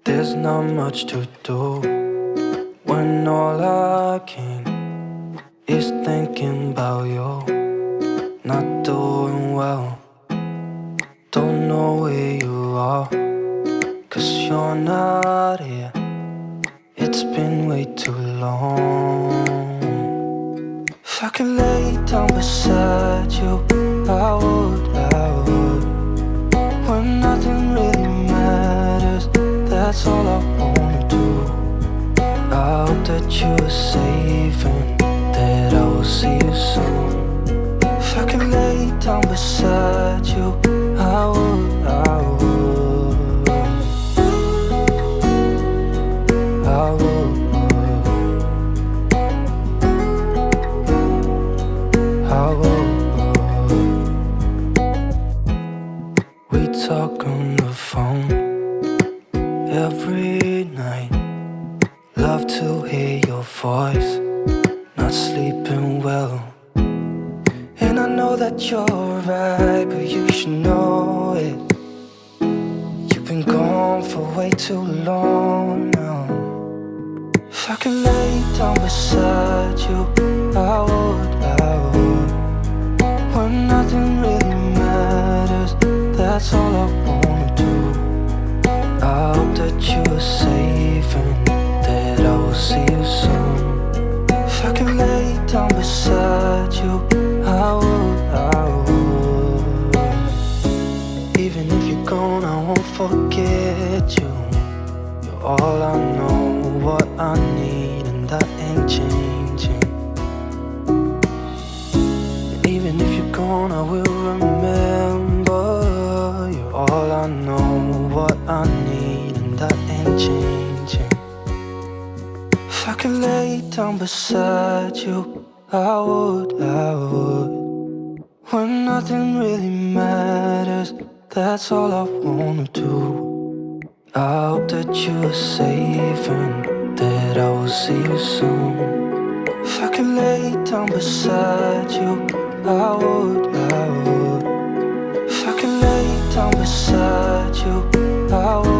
There's not much to do when all I can is thinking about you. Not doing well, don't know where you are, 'cause you're not here. It's been way too long. If I could lay down beside you, I would. When nothing really matters, that's all I wanna do. I hope that you are safe and that I will see you soon. If I could lay down beside you, I would. I would. We talk on the phone every night. Love to hear your voice. Not sleeping well, and I know that you're right, but you should know it. You've been gone for way too long now. If I could lay down beside you, I would. When nothing really matters, that's all I wanna do. I hope that you are safe and that I will see you soon. If I could lay down beside you, I would. Even if you're gone, I won't forget you. You're all I know, what I need, and that ain't changing. And even if you're gone, I will remember. You're all I know, what I need, and that ain't changing. If I could lay down beside you, I would. When nothing really matters, that's all I wanna do. I hope that you are safe and that I will see you soon. If I could lay down beside you, I would. If I could lay down beside you, I would.